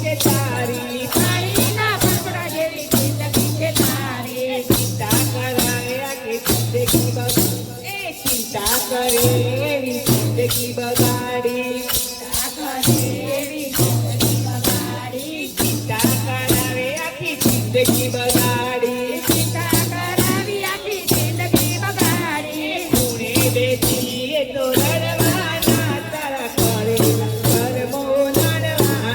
છે તારી પાણીના પંપડા જેવી જિંદગી છે તારી ચિંતા કરાવે આખી જિંદગી બગાડી એ ચિંતા કરે એવી જિંદગી બગાડી ચિંતા કરાવે આખી જિંદગી બગાડી ખૂણે બેસી એ તો રડવાના તારા કરેલા કર્મો નડવાના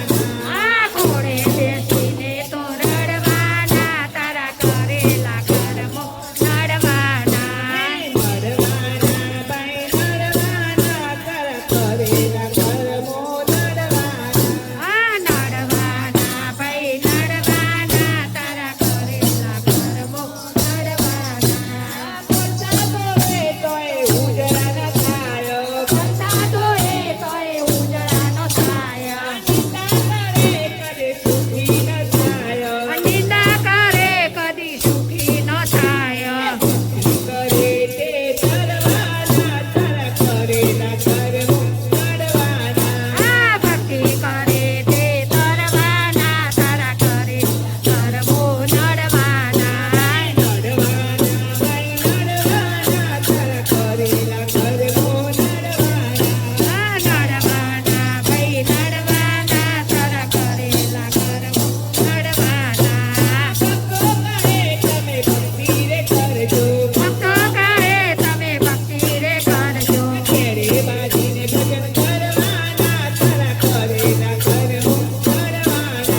નડવાના ભાઈ નડવાના તારા કરેલા કર્મો નડવાના વરસાદ આવે તોય ઉજળા ન થાય નિંદા કરે કદે સુખી ન થાય કરે તે તરવાના તારા કરેલા કર્મો નડવાના નડવાના ભાઈ નડવાના તારા કરેલા કર્મો નડવાના ભક્તો કહે તમે ભક્તિ રે કરજો ઘેરે બાજીને ભજન કરવાના તારા કરેલા કર્મો નડવાના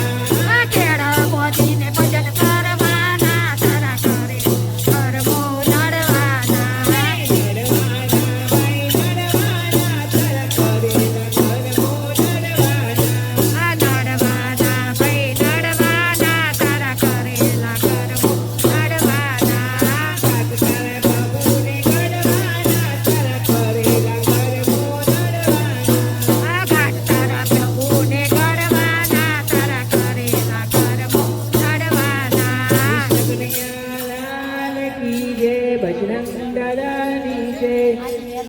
નડવાના ભાઈ નડવાના તારા કરેલા કર્મો નડવાના સાતસારા બાબુને ગડવાના તારા કરેલા કર્મો નડવાના કૃષ્ણ લાલ કી જય બજરંગ દાદાની જય